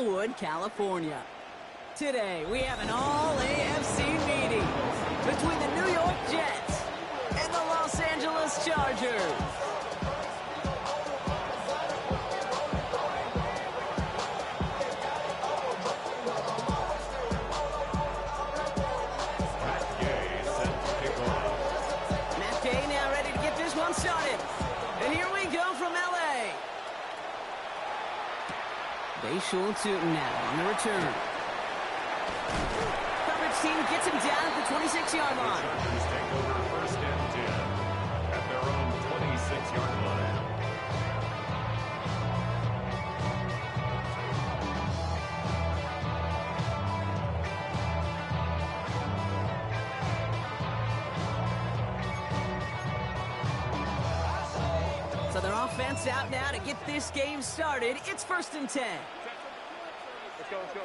Wood, California. Today, we have an all-AFC meeting between the New York Jets and the Los Angeles Chargers. Matt Gay now ready to get this one started. And here we go from L.A. Bayshul Tootin now on the return. Coverage team gets him down at the 26-yard line. Chargers take over first and 10 at their own 26-yard line. So their offense out now to get this game started. It's first and 10. Let's go, let's go.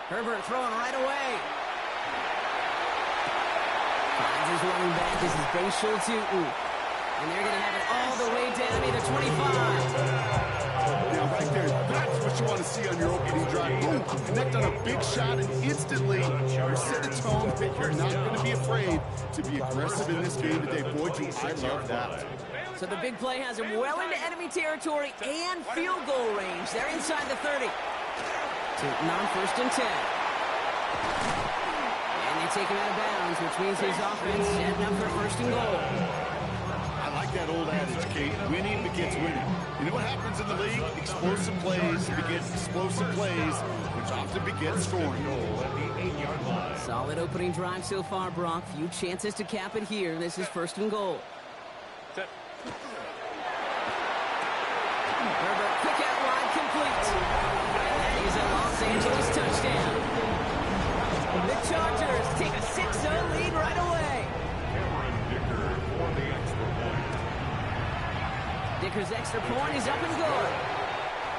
Herbert throwing right away. Finds his running back. This is Bayshul Tootin. And they're going to have it all the way down near the 25. Now, right there, that's what you want to see on your opening drive. Boom, connect on a big shot, and instantly you set a tone that you're not going to be afraid to be aggressive in this game today. Boy, I love that. So the big play has him well into enemy territory and field goal range. They're inside the 30. Tootin on first and 10. And they take him out of bounds, which means his offense setting up for first and goal. I like that old adage, Kate. Winning begets winning. You know what happens in the league? Explosive plays begets explosive plays, which often begets scoring. Solid opening drive so far, Brock. Few chances to cap it here. This is first and goal. Herbert, quick out wide, complete. And that is a Los Angeles touchdown. The Chargers take a 6-0 lead right away. Dicker's extra point is up and good.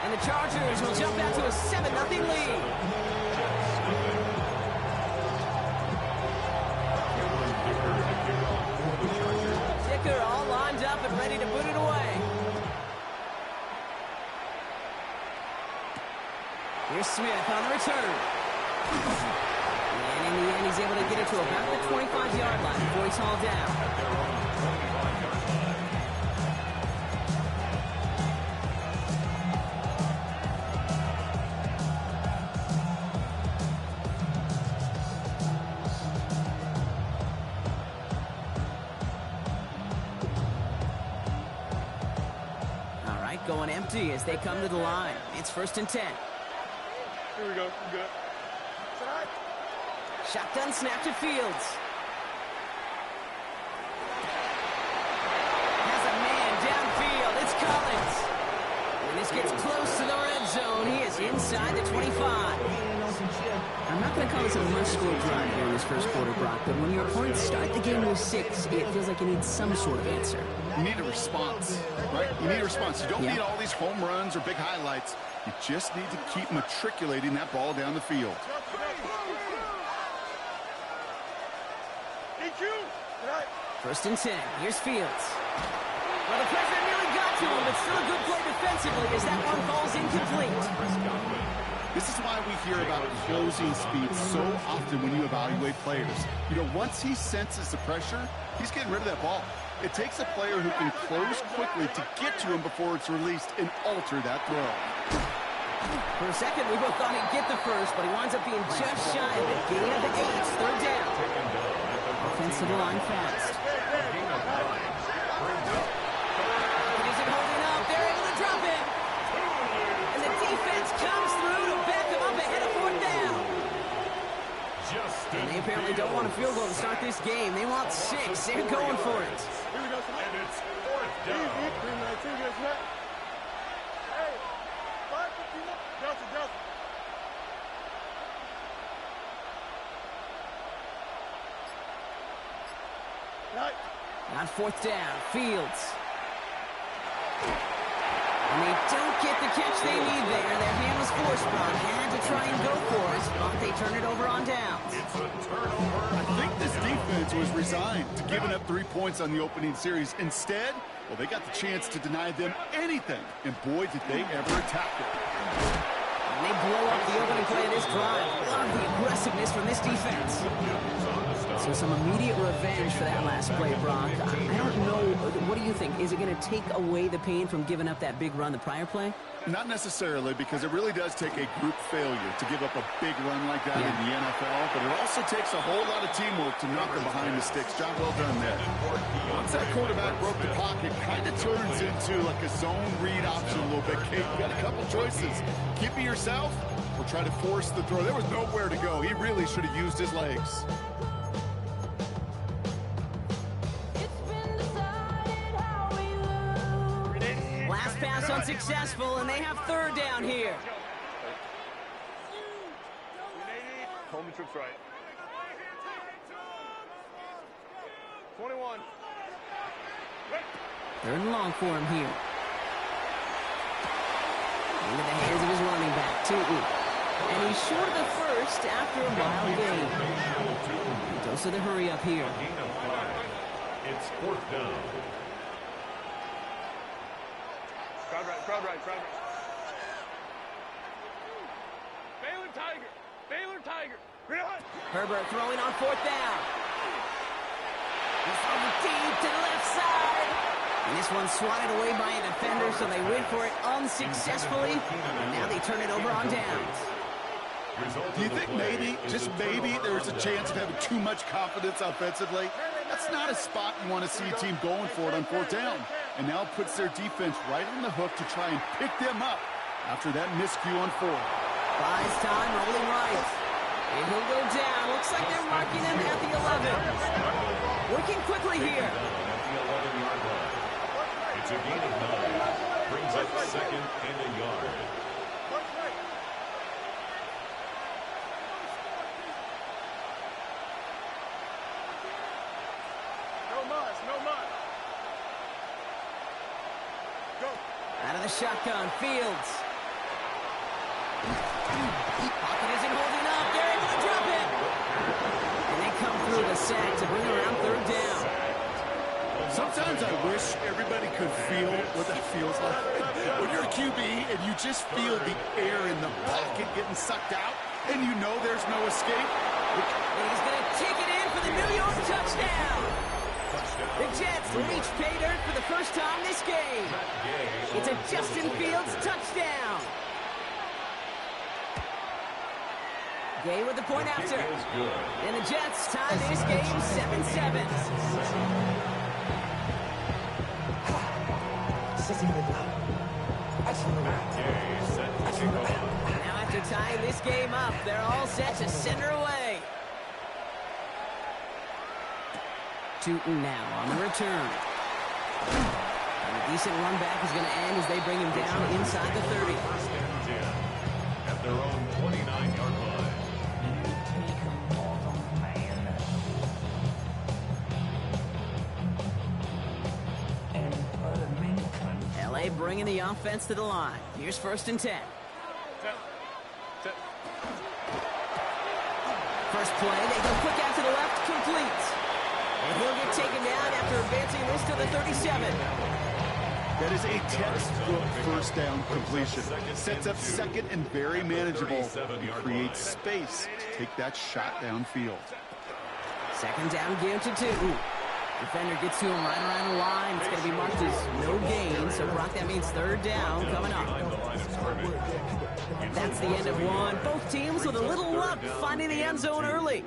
And the Chargers will jump out to a 7-0 lead. Dicker all lined up and ready to put it away. Here's Smith on the return. And in the end, he's able to get it to about the 25-yard line before he's hauled down. All right, going empty as they come to the line. It's first and 10. Here we go. We good. Shotgun snap to Fields. Has a man downfield. It's Collins. When this gets close to the red zone, he is inside the 25. I'm not going to call this a must-score drive here in this first quarter, Brock, but when your opponents start the game with 6, it feels like you need some sort of answer. You need a response, right? You need a response. You don't need all these home runs or big highlights. You just need to keep matriculating that ball down the field. First and 10. Here's Fields. Well, the pressure nearly got to him, but still a good play defensively as that one falls incomplete. This is why we hear about closing speed so often when you evaluate players. You know, once he senses the pressure, he's getting rid of that ball. It takes a player who can close quickly to get to him before it's released and alter that throw. For a second, we both thought he'd get the first, but he winds up being just shy of the gain of the 8. Third down. Offensive line fast. It isn't holding up. They're able to drop it. And the defense comes through to back him up ahead of fourth down. And they apparently don't want a field goal to start this game. They want 6. They're going for it. And it's fourth down. On fourth down, Fields. And they don't get the catch they need there. Their hand was forced, Brock. Had to try and go for it, but they turn it over on downs. It's a turnover. I think this defense was resigned to giving up 3 points on the opening series. Instead, Well, they got the chance to deny them anything, and boy, did they ever attack it. And they blow up the opening play of this drive. Love the aggressiveness from this defense. So some immediate revenge for that last play, Brock. I don't know. What do you think? Is it going to take away the pain from giving up that big run the prior play? Not necessarily, because it really does take a group failure to give up a big run like that in the NFL, but it also takes a whole lot of teamwork to knock them behind the sticks. Job well done there. Once that quarterback broke the pocket, kind of turns into like a zone read option a little bit. Kate, you got a couple choices. Keep it yourself or try to force the throw. There was nowhere to go. He really should have used his legs. Last pass unsuccessful, and they have third down here. Home trip's right. 21. Third and long for him here. Into the hands of his running back, Tootin. And he's short of the first after a mile gain. Goes to the hurry up here. It's fourth down. Crowd right, crowd right, crowd right. Baylor Tiger! Baylor Tiger! Green Hunt! Herbert throwing on fourth down. He's on the deep to the left side. And this one's swatted away by a defender, so they went for it unsuccessfully. And now they turn it over on downs. Do you think maybe, just maybe, there's a chance of having too much confidence offensively? That's not a spot you want to see a team going for it on fourth down. And now puts their defense right on the hook to try and pick them up after that miscue on fourth. Buys time, rolling right. And he'll go down. Looks like they're marking him at the 11. Working quickly here. It's a gain of 9. Brings up second and a yard. No mud. Go. Out of the shotgun, Fields. Pocket isn't holding up. They're able to drop it. And they come through the sack to bring around third down. Sometimes I wish everybody could feel what that feels like. When you're a QB and you just feel the air in the pocket getting sucked out, and you know there's no escape. And he's going to take it in for the New York touchdown. The Jets reach pay dirt for the first time this game. It's a Justin Fields touchdown. Gay with the point after. And the Jets tie this game 7-7. Now after tying this game up, they're all set to send her away. Tootin now on the return. And a decent run back is going to end as they bring him down inside the 30. First and 10 at their own 29-yard line. LA bringing the offense to the line. Here's first and 10. First play, they go quick out to the left, complete. And he'll get taken down after advancing this to the 37. That is a textbook first down completion. Sets up second and very manageable. And creates space to take that shot downfield. Second down, give to 2. Defender gets to him right around the line. It's going to be marked as no gain. So, Brock, that means third down coming up. That's the end of one. Both teams with a little luck finding the end zone early.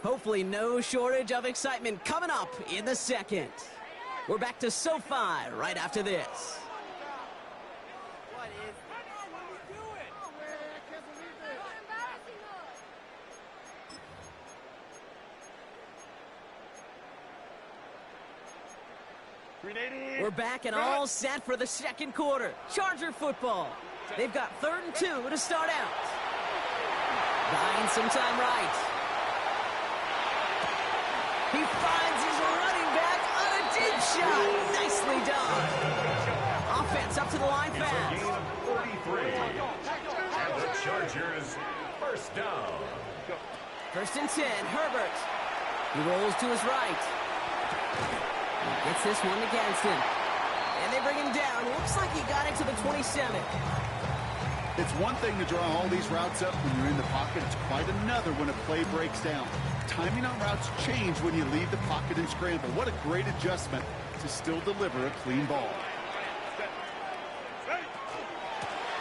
Hopefully no shortage of excitement coming up in the second. We're back to SoFi right after this. We're back and all set for the second quarter. Charger football. They've got 3rd and 2 to start out. Buying some time right. He finds his running back on a deep shot. Nicely done. Offense up to the line fast. Gain of 43. And the Chargers first down. 1st and 10, Herbert. He rolls to his right. He gets this one against him. And they bring him down. Looks like he got it to the 27. It's one thing to draw all these routes up when you're in the pocket. It's quite another when a play breaks down. Timing on routes change when you leave the pocket and scramble. What a great adjustment to still deliver a clean ball.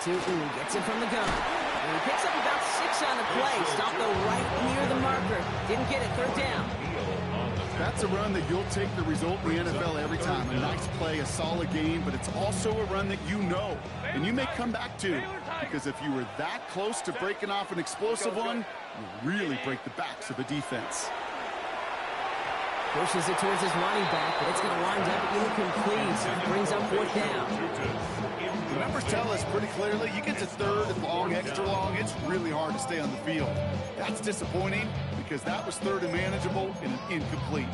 Tootin gets it from the gun. And he picks up about 6 on the play. Stopped though right near the marker. Didn't get it. Third down. That's a run that you'll take the result in the NFL every time. A nice play, a solid game, but it's also a run that you know and you may come back to, because if you were that close to breaking off an explosive one, you really break the backs of the defense. Pushes it towards his running back, but it's going to wind up incomplete. So it brings up fourth down. The numbers tell us pretty clearly, you get to third and long, extra long, it's really hard to stay on the field. That's disappointing because that was third and manageable and incomplete.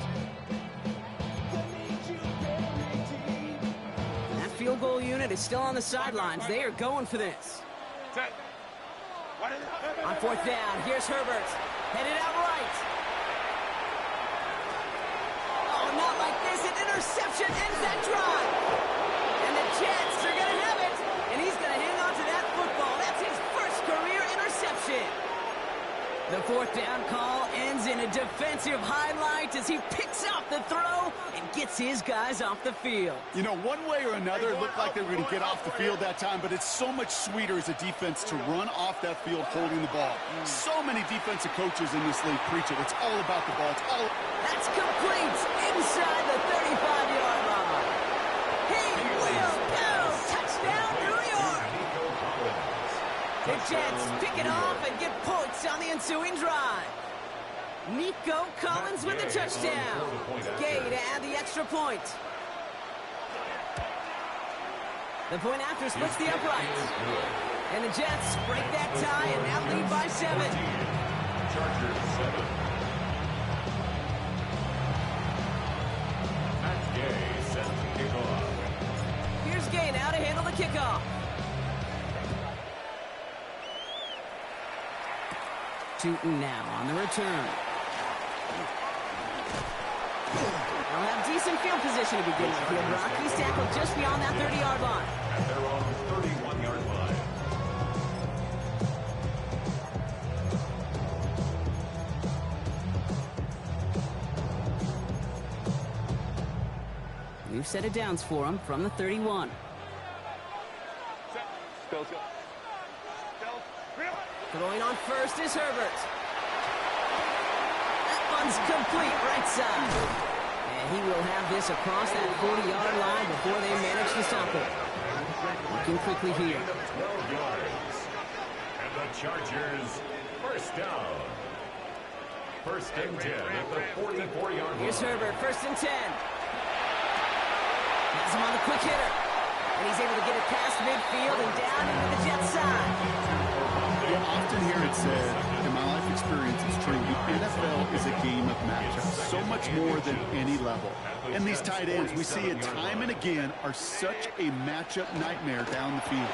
That field goal unit is still on the sidelines. They are going for this. On fourth down, here's Herbert. Headed out right. Oh, not like this. An interception ends that drive. And the Jets are going to have it. And he's going to hang on to that football. That's his first career interception. The fourth down call ends in a defensive highlight as he picks out the throw and gets his guys off the field. You know, one way or another, it looked like they were going to get off the field that time, but it's so much sweeter as a defense to run off that field holding the ball. So many defensive coaches in this league preach it. It's all about the ball. It's all... That's complete inside the 35-yard line. He will go. Touchdown, New York. The Jets pick it off and get points on the ensuing drive. Nico Collins with the touchdown. Gay to add the extra point. The point after splits the uprights. And the Jets break that tie and now lead by 7. Chargers 7. Matt Gay set to kick off. Here's Gay now to handle the kickoff. Tootin now on the return. They'll have decent field position to begin with here. Rocky's tackled just beyond that 30-yard line. At their own 31-yard line. New set of downs for him from the 31. Go. Throwing on first is Herbert. That one's complete right side. And he will have this across that 40-yard line before they manage to stop it. Looking quickly here. 12 yards. And the Chargers first down. First and 10 at the 44-yard line. Here's Herbert, first and 10. Has him on the quick hitter. And he's able to get it past midfield and down into the Jets side. You often hear it said, in my life experience, it's true, the NFL is a game of matchups, so much more than any level. And these tight ends, we see it time and again, are such a matchup nightmare down the field.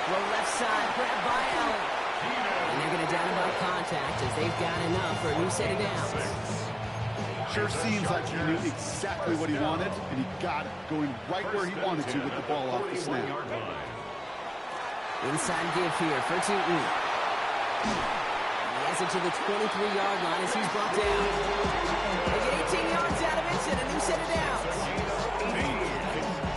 Throw left side, grabbed by Allen. And they're going to down him by contact as they've got enough for a new set of downs. Sure seems like he knew exactly what he wanted, and he got it, going right where he wanted to with the ball off the snap. Inside give here for Tootin. He has it to the 23-yard line as he's brought down. They get 18 yards out of it and a new set of downs.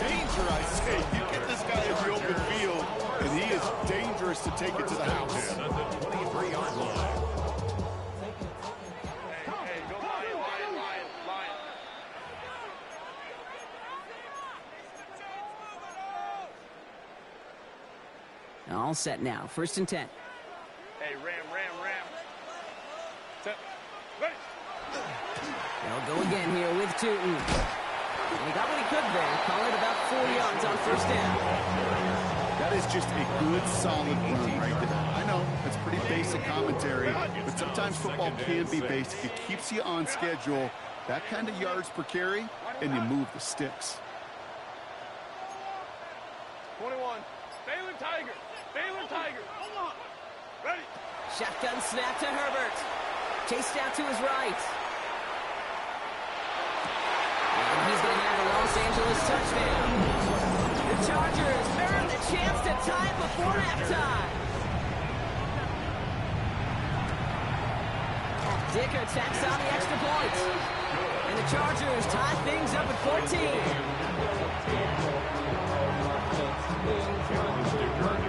Danger, I say. You get this guy in the open field, and he is dangerous to take it to the house. At the 23-yard line. Hey, go Lion. All set now. First and 10. Hey, ram. Set. Ready. They'll go again here with Tootin. And he got what he could there. Call it about 4 yards on first down. That is just a good, solid run right there. I know, it's pretty basic commentary, but sometimes football can be basic. It keeps you on schedule, that kind of yards per carry, and you move the sticks. 21. Baylor Tiger. Hold on. Ready. Shotgun snap to Herbert. Chased out to his right. And he's going to have a Los Angeles touchdown. The Chargers earn the chance to tie it before halftime. Dicker tacks on the extra point. And the Chargers tie things up at 14.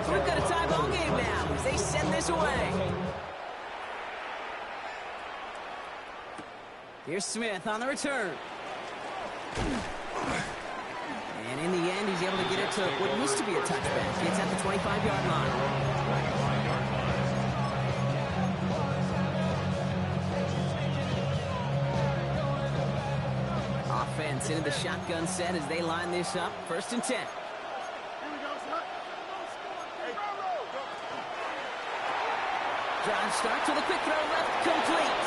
We've got a tie ball game now as they send this away. Here's Smith on the return. And in the end, he's able to get it to what used to be a touchback. It's at the 25-yard line. Offense into the shotgun set as they line this up. 1st and 10. Drive starts with a quick throw left, complete.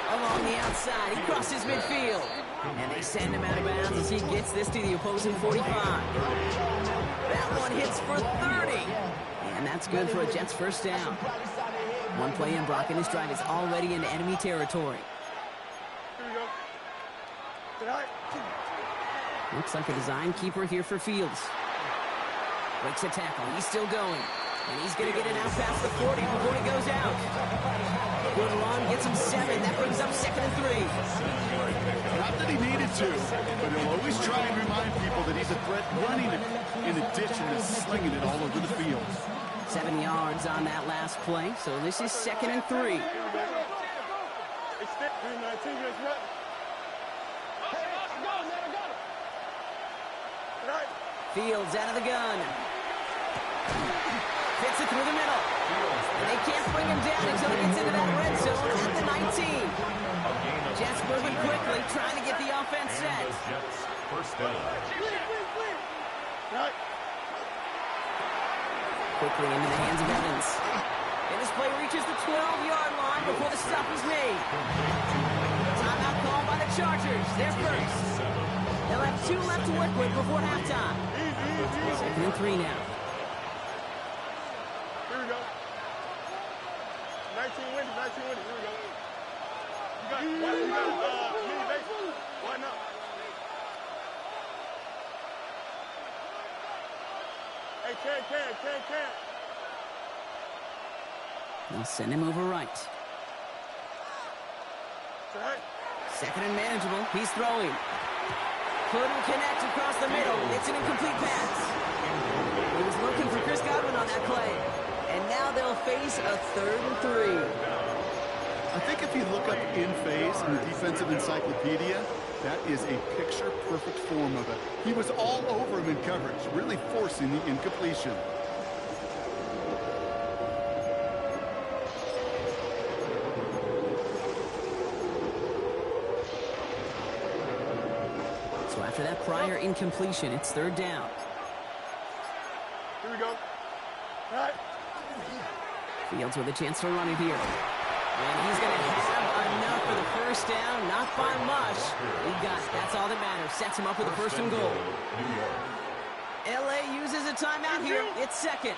Along the outside, he crosses midfield. And they send him out of bounds as he gets this to the opposing 45. That one hits for 30. And that's good for a Jets 1st down. One play in, Brock, and this drive is already into enemy territory. Looks like a design keeper here for Fields. Breaks a tackle. He's still going. And he's going to get it out past the 40 before he goes out. Good run, gets him 7. That brings up 2nd and 3. Not that he needed to, but he'll always try and remind people that he's a threat running it in addition to slinging it all over the field. 7 yards on that last play, so this is 2nd and 3. Fields out of the gun. Fits it through the middle. And they can't bring him down until he gets into that red zone at the 19. Jets moving quickly, trying to get the offense set. Quickly into the hands of Evans. And this play reaches the 12-yard line before the stop is made. Timeout called by the Chargers. They're first. They'll have 2 left to work with before halftime. 2nd and 3 now. Here we go. 19 wins, 19 wins. Here we go. You got mini base. Why not? Hey, can. They'll send him over right. 2nd and manageable. He's throwing. Couldn't connect across the middle. It's an incomplete pass. He was looking for Chris Godwin on that play. And now they'll face a 3rd and 3. I think if you look up in phase in the defensive encyclopedia, that is a picture-perfect form of it. He was all over him in coverage, really forcing the incompletion. So after that prior incompletion, it's 3rd down. Here we go. All right. Fields with a chance to run it here. And he's going to have enough for the 1st down. Not by much. He got it. That's all that matters. Sets him up with a 1st and goal. LA uses a timeout here. It's 2nd.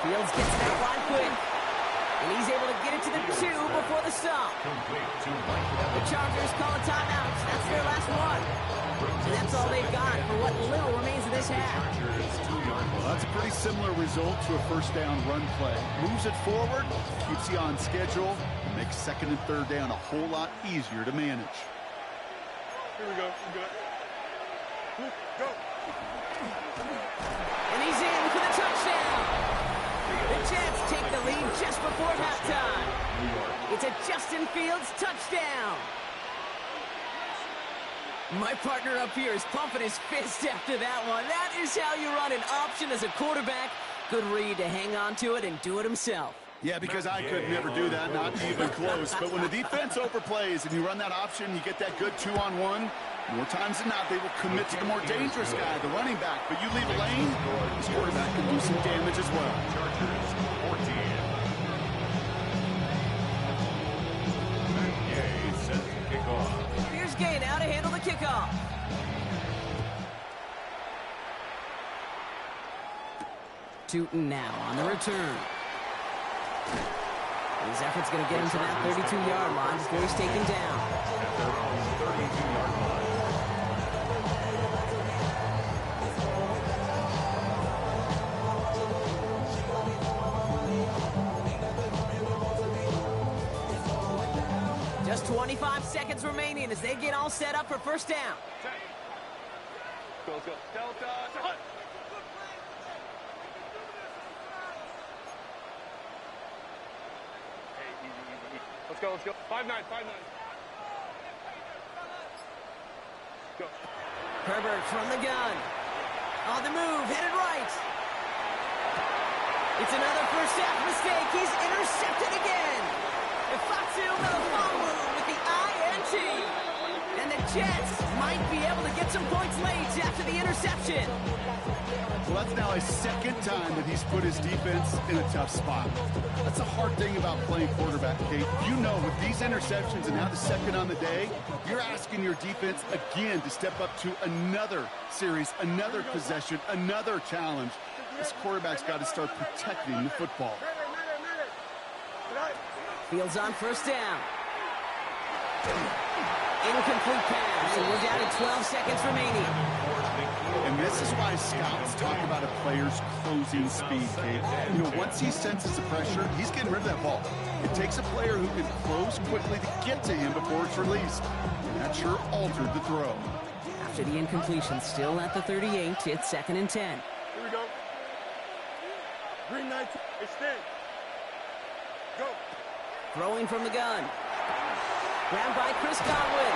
Fields gets that line quick. And he's able to get it to the 2 before the stop. The Chargers call a timeout. That's their last one. And that's all they've got for what little remains of this half. Well, that's a pretty similar result to a 1st down run play. Moves it forward, keeps you on schedule, and makes 2nd and 3rd down a whole lot easier to manage. Here we go. Go. And he's in for the touchdown. The Jets take the lead just before halftime. It's a Justin Fields touchdown. My partner up here is pumping his fist after that one. That is how you run an option as a quarterback. Good read to hang on to it and do it himself. Yeah, because I could never do that, not even close. But when the defense overplays and you run that option, you get that good 2-on-1, more times than not, they will commit to the more dangerous guy, the running back. But you leave a lane, this quarterback can do some damage as well. Chargers 14. Matt Gay set to kick off. Here's Gay now to handle the kickoff. Tootin now on the return. His effort's going to get him to that 32-yard line before he's taken down. At their own 32-yard line. Just 25 seconds remaining as they get all set up for first down. Go, go. Delta. Hey, easy. Let's go. 5-9. Go. Herbert from the gun. On the move, headed right. It's another first half mistake. He's intercepted again. Fatu Melifonwu with the INT. And the Jets might be able to get some points late after the interception. Well, that's now a second time that he's put his defense in a tough spot. That's a hard thing about playing quarterback, Kate. You know, with these interceptions and now the second on the day, you're asking your defense again to step up to another series, another possession, another challenge. This quarterback's got to start protecting the football. Fields on first down. Incomplete pass, and we're down to 12 seconds remaining. And this is why scouts talk about a player's closing speed, Kate. You know, once he senses the pressure, he's getting rid of that ball. It takes a player who can close quickly to get to him before it's released. And that sure altered the throw. After the incompletion, still at the 38, it's 2nd and 10. Here we go. Green 19. Extend. Go. Throwing from the gun. Grabbed by Chris Godwin.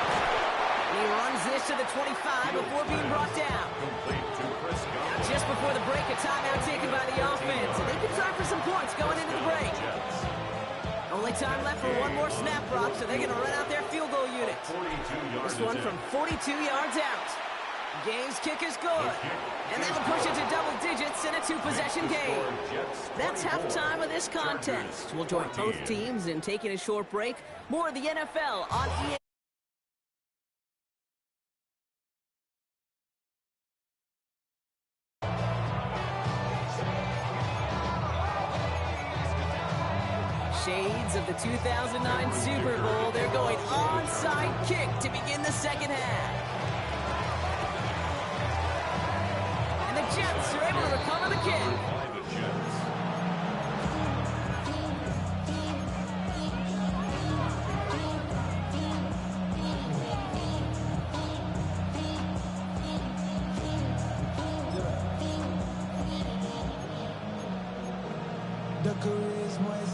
And he runs this to the 25 before being brought down. Now just before the break, a timeout taken by the offense. And they can try for some points going into the break. Only time left for one more snap, Brock, so they're going to run out their field goal unit. This one from 42 yards out. Game's kick is good. And that'll push it to double digits in a two-possession game. That's halftime of this contest. We'll join both teams in taking a short break. More of the NFL on EA. Shades of the 2009 Super Bowl. They're going onside kick to begin the second half. The Jets are able to recover the kick.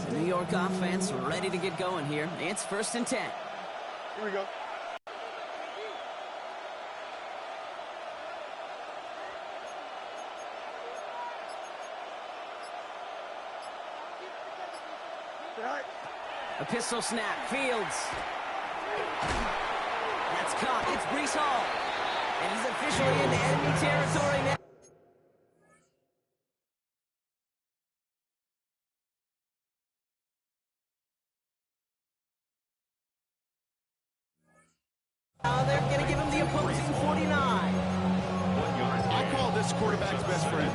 The New York offense ready to get going here. It's 1st and 10. Here we go. A pistol snap. Fields. That's caught. It's Breece Hall. And he's officially into enemy territory now. They're going to give him the opposing 49. I call this quarterback's best friend.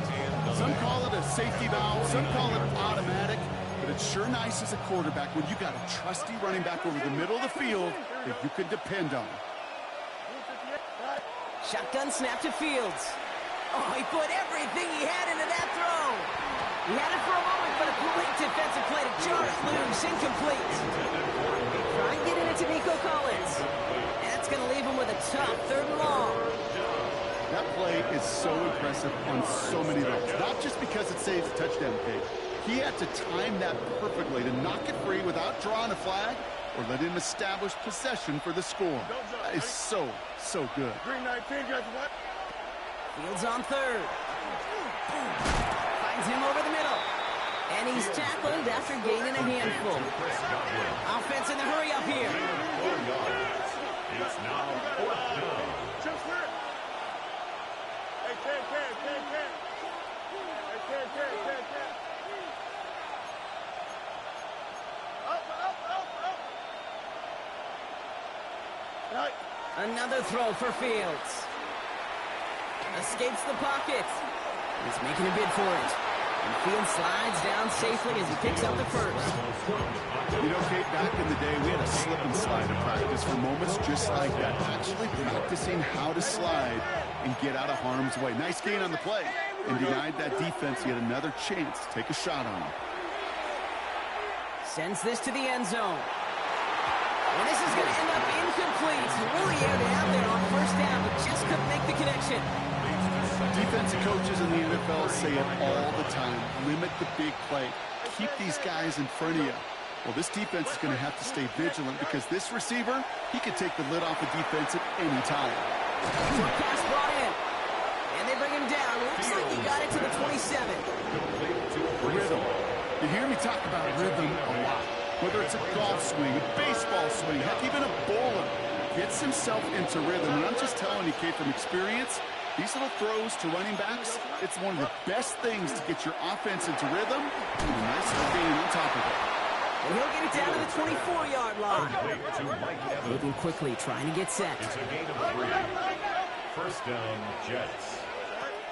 Some call it a safety valve. Some call it automatic. But it's sure nice as a quarterback when you got a trusty running back over the middle of the field that you can depend on. Shotgun snap to Fields. Oh, he put everything he had into that throw. He had it for a moment, but a great defensive play to jar it loose. Incomplete. Trying to get it into Nico Collins. And that's going to leave him with a tough 3rd and long. That play is so impressive on so many levels. Not just because it saves a touchdown kick. He had to time that perfectly to knock it free without drawing a flag or letting him establish possession for the score. That is so good. Green 19, guys, what? Fields on 3rd. Finds him over the middle. And he's tackled after gaining a handful. Offense in the hurry up here. It's now 4th down. Just here. Hey, Ken. Hey, Ken. Right. Another throw for Fields. Escapes the pocket. He's making a bid for it. And Fields slides down safely as he picks up the first. You know, Kate, back in the day, we had a slip and slide in practice for moments just like that. Actually practicing how to slide and get out of harm's way. Nice gain on the play. And denied that defense yet another chance to take a shot on him. Sends this to the end zone. And this is going to end up incomplete. Really aired it out there on first down, but just couldn't make the connection. Defensive coaches in the NFL say it all the time. Limit the big play. Keep these guys in front of you. Well, this defense is going to have to stay vigilant because this receiver, he could take the lid off the defense at any time. Short pass brought in. And they bring him down. Looks like he got it to the 27. Rhythm. You hear me talk about rhythm a lot. Whether it's a golf swing, a baseball swing, heck, even a bowler gets himself into rhythm. And I'm just telling you, Kate, from experience, these little throws to running backs, it's one of the best things to get your offense into rhythm and a nice little gain on top of it. And he'll get it down to the 24-yard line. Moving quickly, trying to get set. It's a gain of 3. First down, Jets.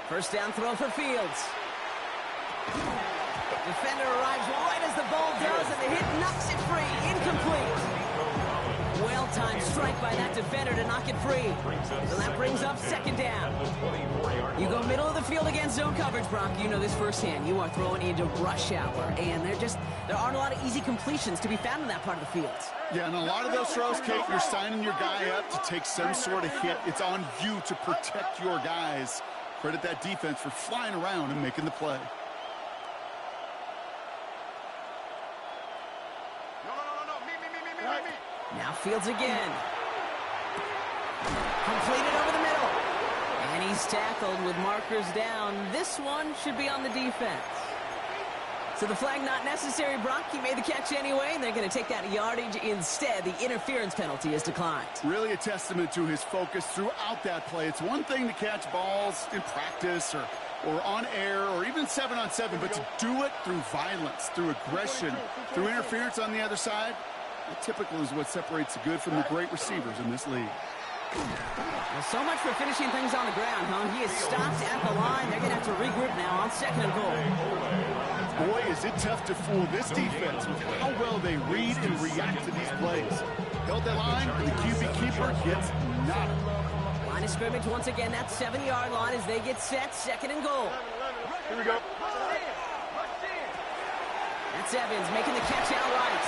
First down throw for Fields. Defender arrives right as the ball does, and the hit knocks it free. Incomplete. Well-timed strike by that defender to knock it free. So that brings up second down. You go middle of the field against zone coverage, Brock. You know this firsthand. You are throwing into rush hour, and there aren't a lot of easy completions to be found in that part of the field. Yeah, and a lot of those throws, Kate, you're signing your guy up to take some sort of hit. It's on you to protect your guys. Credit that defense for flying around and making the play. Me. Now Fields again. Completed over the middle. And he's tackled with markers down. This one should be on the defense. So the flag not necessary, Brock. He made the catch anyway, and they're going to take that yardage instead. The interference penalty is declined. Really a testament to his focus throughout that play. It's one thing to catch balls in practice or on air or even 7-on-7, but to do it through violence, through aggression, through interference on the other side, that typical is what separates the good from the great receivers in this league. Well, so much for finishing things on the ground, huh? He is stopped at the line. They're going to have to regroup now on second and goal. Boy, is it tough to fool this defense with how well they read and react to these plays. Held that line, and the QB keeper gets nada. Line of scrimmage once again, that 7-yard line as they get set, second and goal. Here we go. That's Evans making the catch outright.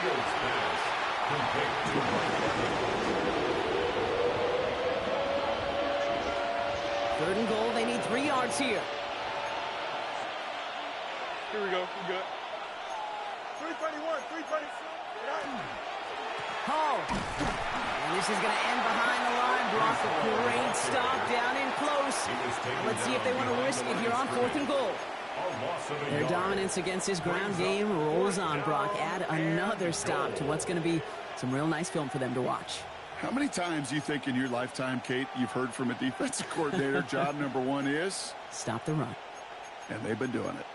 Fields pass. Complete. Third and goal, they need 3 yards here. Here we go. We good. 321. 320. Hall. And this is going to end behind the line. Brock, a great stop down in close. Let's see if they want to risk it here on 4th and goal. Their dominance against his ground game rolls on, Brock. Add another stop to what's going to be some real nice film for them to watch. How many times do you think in your lifetime, Kate, you've heard from a defensive coordinator, job number 1 is? Stop the run. And they've been doing it.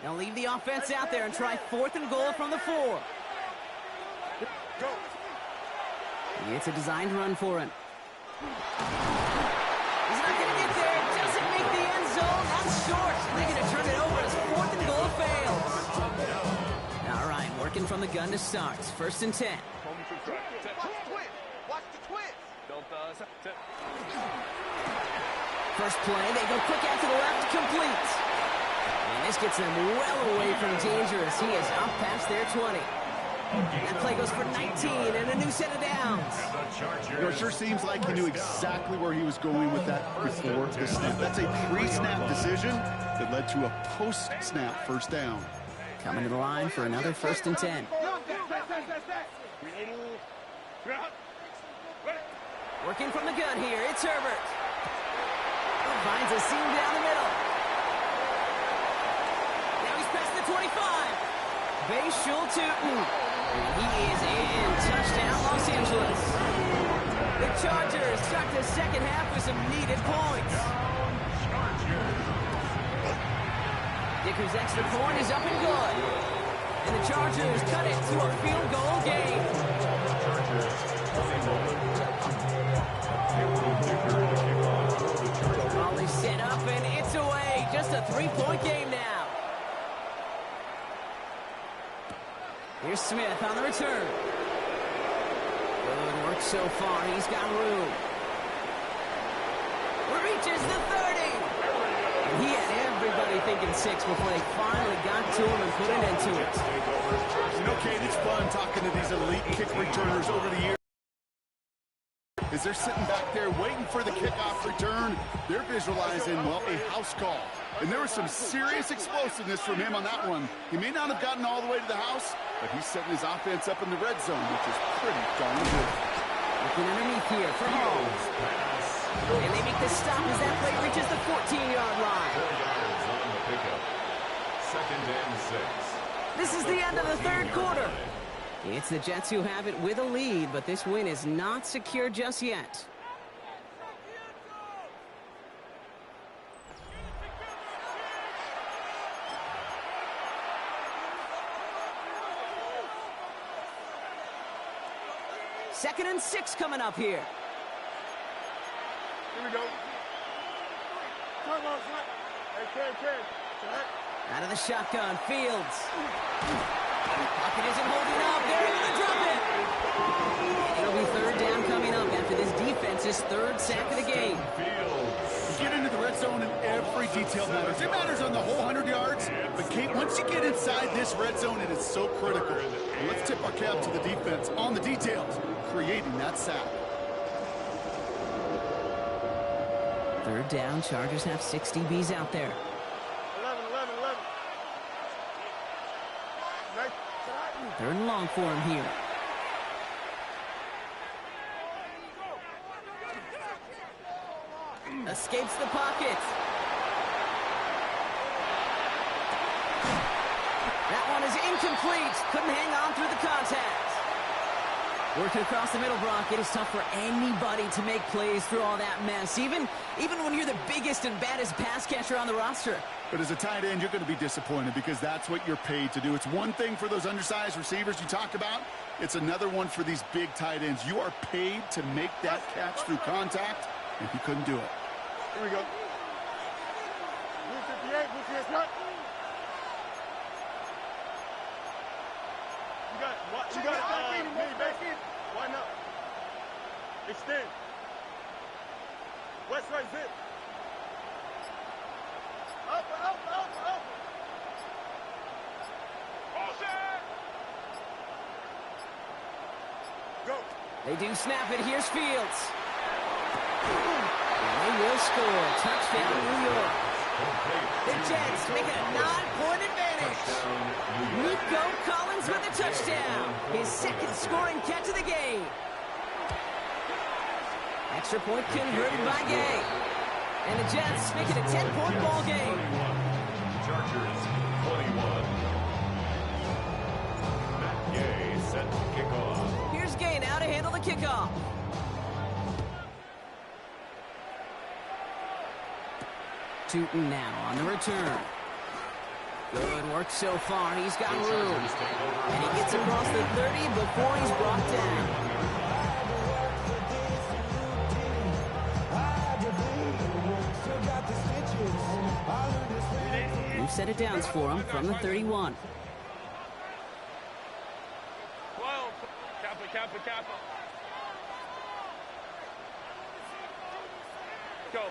They'll leave the offense out there and try 4th and goal from the 4. Go. It's a designed run for him. He's not going to get there. Doesn't make the end zone. That's short. They're going to turn it over as 4th and goal fails. All right, working from the gun to start. 1st and 10. Watch the twist. First play, they go quick out to the left, complete. And this gets them well away from dangerous. He is up past their 20. That play goes for 19 and a new set of downs. It sure seems like he knew exactly where he was going with that before the snap. That's a pre-snap decision that led to a post-snap first down. Coming to the line for another 1st and 10. Working from the gun here, it's Herbert. Finds a seam down the middle. Now he's past the 25. Bayshul Tootin. He is in. Touchdown, Los Angeles. The Chargers start the second half with some needed points. Dicker's extra point is up and good. And the Chargers cut it to a field goal game. Here's Smith on the return. Good work so far. He's got room. Reaches the 30. And he had everybody thinking 6 before they finally got to him and put an end to it. Okay, it's fun talking to these elite kick returners over the years. As they're sitting back there waiting for the kickoff return, they're visualizing, well, a house call. And there was some serious explosiveness from him on that one. He may not have gotten all the way to the house, but he's setting his offense up in the red zone, which is pretty darn good. Looking underneath here for Hall. And they make the stop as that play reaches the 14-yard line. 4 yards on the pickup. 2nd and 6. This is the end of the third quarter. It's the Jets who have it with a lead, but this win is not secure just yet. Second and 6 coming up here. Here we go. Come on, son. Hey, Ken. Out of the shotgun, Fields. Pocket isn't holding up. They're going to drop it. And it'll be third down coming up after this defense's third sack of the game. You get into the red zone and every detail matters. It matters on the whole 100 yards. But, Kate, once you get inside this red zone, it is so critical. And let's tip our cap to the defense on the details, creating that sack. Third down, Chargers have 6 DBs out there. 11. Nice. Third and long for him here. Escapes the pocket. That one is incomplete. Couldn't hang on through the contact. Working across the middle, Brock, it is tough for anybody to make plays through all that mess, even when you're the biggest and baddest pass catcher on the roster. But as a tight end, you're going to be disappointed because that's what you're paid to do. It's one thing for those undersized receivers you talk about. It's another one for these big tight ends. You are paid to make that catch through contact, and he couldn't do it. Here we go. Blue 58, blue 58. You got me, back. Why not? Extend. West right zip. Up. Go. They do snap it. Here's Fields. And they will score. Touchdown, New York. The Jets make it a 9-point advantage. Nico Collins with a touchdown. His second scoring catch of the game. Extra point converted by Gay. And the Jets make it a 10-point ball game. Chargers 21. Matt Gay set to kick off. Here's Gay now to handle the kickoff. Tootin now on the return. Good work so far. He's got room. And he gets across the 30 before he's brought down. New set of downs for him from the 31. Kappa. Go.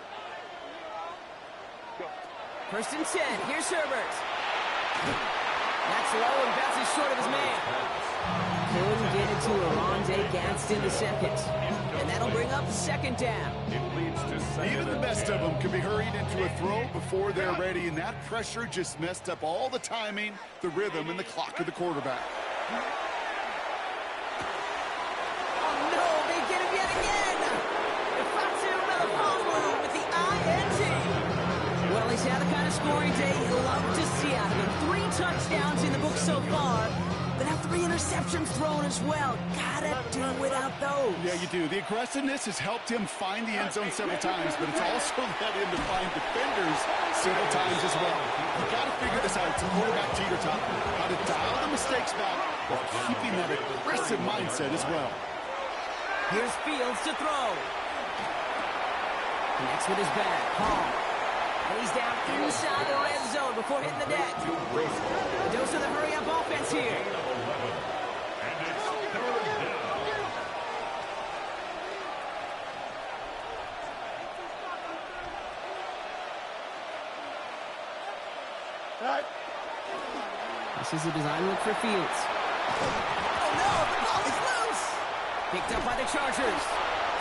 First and 10. Here's Herbert. That's low and bounces short of his man. Couldn't get it to Oronde Gadsden the second. And that'll bring up second down. Even the best of them can be hurried into a throw before they're ready, and that pressure just messed up all the timing, the rhythm, and the clock of the quarterback. Oh, no, they get him yet again. Fatu Melifonwu with the INT. Well, he's had the kind of scoring day you love to see out of him. 3 touchdowns in the book so far, but now 3 interceptions thrown as well. Gotta do without those. Yeah, you do. The aggressiveness has helped him find the end zone several times, but it's also led him to find defenders several times as well. You've got to figure this out. It's a quarterback teeter-totter. How to dial the mistakes back while keeping that aggressive mindset as well. Here's Fields to throw. Connects with his back. Hall. And he's down inside the red zone before hitting the net. A dose of the hurry-up offense here. This is a design look for Fields. Oh no, the ball is loose! Picked up by the Chargers.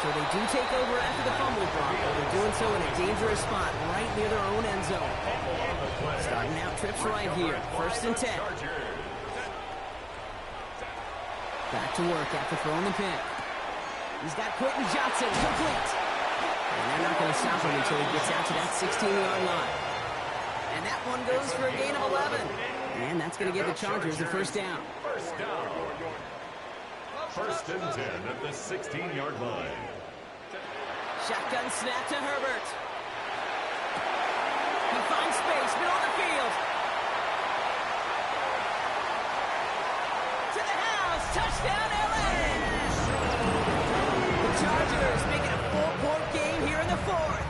So they do take over after the fumble, Brock, but they're doing so in a dangerous spot right near their own end zone. Starting out trips right here. 1st and 10. Back to work after throwing the pick. He's got Quentin Johnson complete. And they're not going to stop him until he gets out to that 16-yard line. And that one goes for a gain of 11. And that's going to give the Chargers the first down. First down. 1st and 10 at the 16-yard line. Shotgun snap to Herbert. He finds space, middle of the field. To the house, touchdown LA! The Chargers making a 4-point game here in the 4th.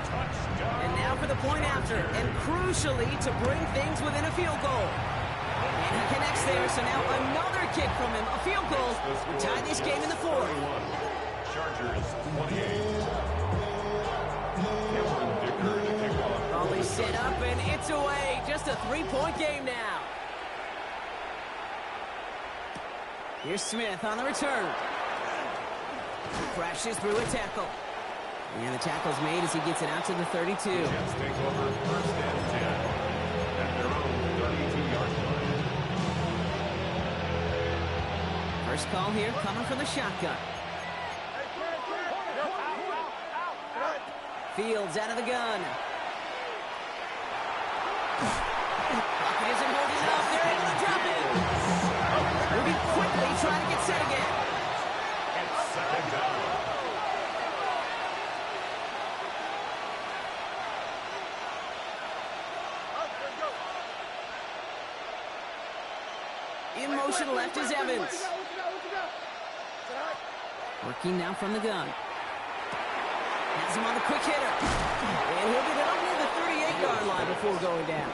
And now for the point after, and crucially to bring things within a field goal. And he connects there, so now another kick from him, a field goal, to tie this game in the 4th. Chargers 28. Ball is set up, and it's away. Just a 3-point game now. Here's Smith on the return. Crashes through a tackle. And the tackle's made as he gets it out to the 32. Jets take over 1st and 10 at their own 32-yard line. First call here coming from the shotgun. Fields out of the gun. Pocket isn't holding it up. They're able to drop it. Moving quickly, trying to get set again. It's 2nd down. In motion left is Evans. Working now from the gun. Has him on the quick hitter. And he'll get it up near the 38-yard line before going down.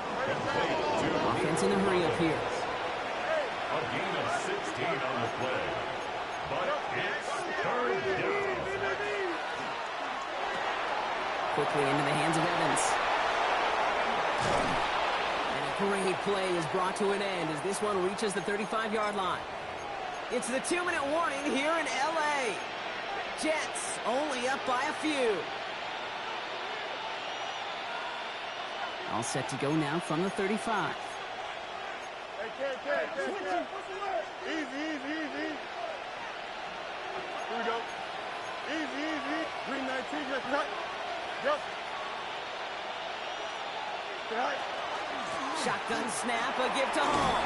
Offense in a hurry up here. A gain of 16 on the play. But it's 3rd down. Quickly into the hands of Evans. And a great play is brought to an end as this one reaches the 35-yard line. It's the 2-minute warning here in L.A. Jets only up by a few. All set to go now from the 35. Hey, kid. Easy. Here we go. Easy. Green 19, just cut. Yep. Right. Shotgun snap, a give to Hall.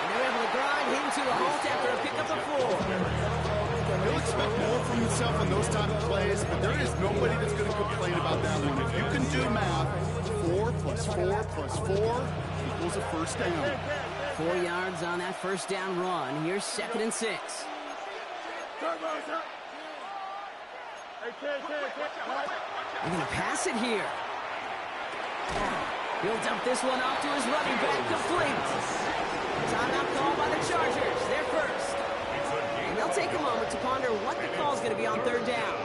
And they're able to grind him to a halt after a pickup of 4. He'll expect more from himself on those type of plays, but there is nobody that's going to complain about that one. If you can do math, 4 plus 4 plus 4 equals a first down. 4 yards on that first down run. Here's 2nd and 6. They're going to pass it here. He'll dump this one off to his running back, complete. Timeout call by the Chargers. They're first. And they'll take a moment to ponder what the call is going to be on 3rd down.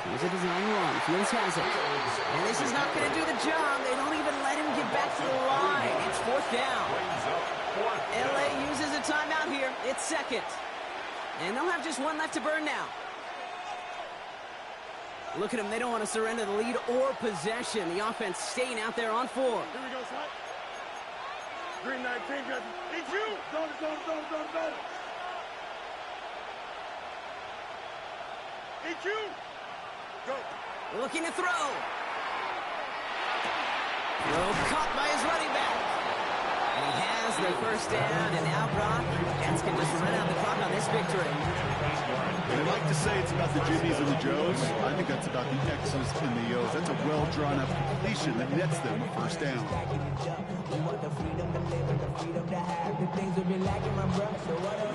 Here's a design run. Fields has it. And this is not going to do the job. They don't even let him get back to the line. It's 4th down. LA uses a timeout here. It's 2nd. And they'll have just one left to burn now. Look at them. They don't want to surrender the lead or possession. The offense staying out there on 4. Here we go, son. Green 19, just eat you. Don't. Eat you. Go. Looking to throw. Throw caught by his running back. And he has the first down. And now Brock, Jets can just run out the clock on this victory. They like to say it's about the Jimmies and the Joes. I think that's about the X's and the O's. That's a well-drawn-up completion that nets them a first down.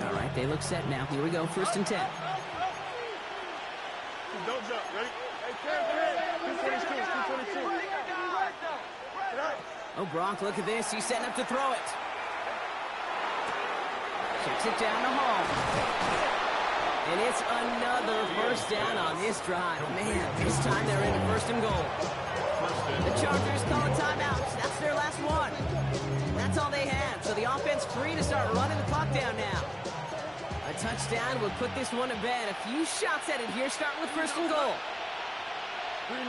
All right, they look set now. Here we go, 1st and 10. Don't jump, ready? Hey, 222, 222. Oh, Brock, look at this. He's setting up to throw it. Checks it down to Hall. And it's another first down on this drive. Man, this time they're in first and goal. The Chargers call a timeout. That's their last one. That's all they had. So the offense free to start running the clock down now. A touchdown would put this one to bed. A few shots at it here, starting with first and goal. 319,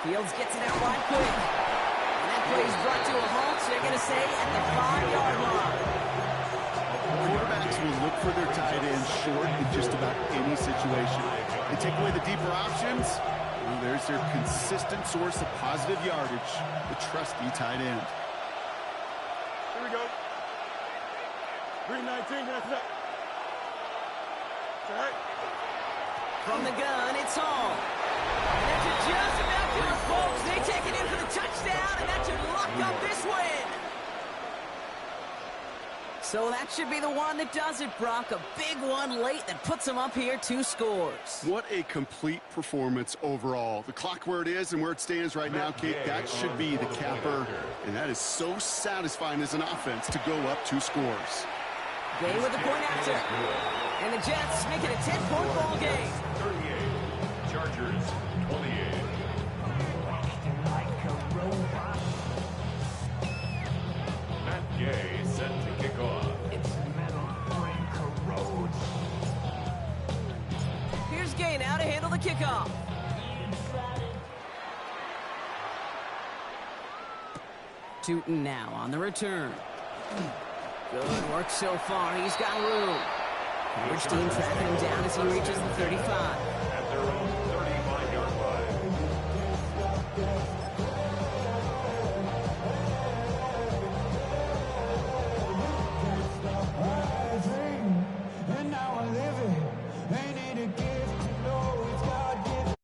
Fields gets it out wide quick. And that play is brought to a halt, so they're going to say at the 5-yard line. Quarterbacks will look for their tight end short in just about any situation. They take away the deeper options. Well, there's their consistent source of positive yardage, the trusty tight end. Here we go. 319, that's it. From the gun, it's Hall. And that should just about do it, folks. They take it in for the touchdown, and that should lock up this win. So that should be the one that does it, Brock. A big one late that puts them up here 2 scores. What a complete performance overall. The clock where it is and where it stands right now, Kate, that should be the capper. And that is so satisfying as an offense to go up 2 scores. Gay with the point after. And the Jets make it a 10-point ball game. 38. Chargers 28. Matt Gay set to kick off. Here's Gay now to handle the kickoff. Tootin now on the return. Good work so far. He's got room. Coverage team tracking him down as he reaches the 35. At their own 35-yard line. And now I live it. Ain't it a gift to know it's God-given?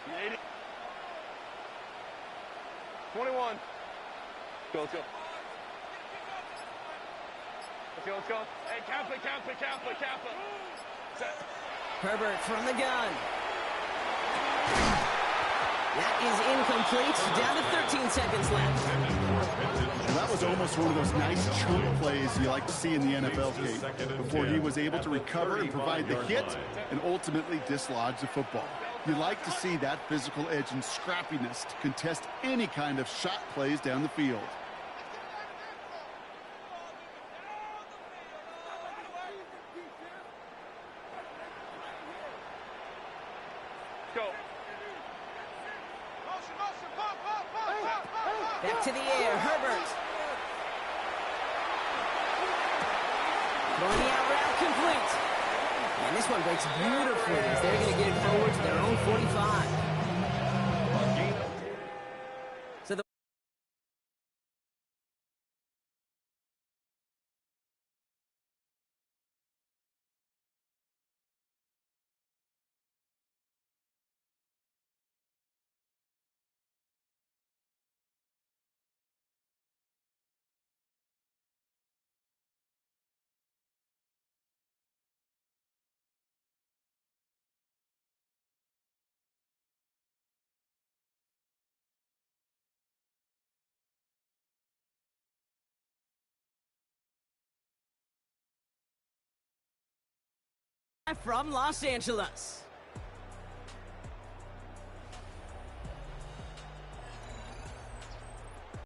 You 80. 21. Go, let's go. Let's go, let's go. Hey, Kappa. Set. Herbert from the gun. That is incomplete. Down to 13 seconds left. Well, that was almost one of those nice chunk plays you like to see in the NFL, Kate, before he was able to recover and provide the hit and ultimately dislodge the football. You like to see that physical edge and scrappiness to contest any kind of shot plays down the field. Go. Back to the air, Herbert. Throwing the out route complete. And this one breaks beautifully as they're going to get it forward to their own 45. So the from Los Angeles.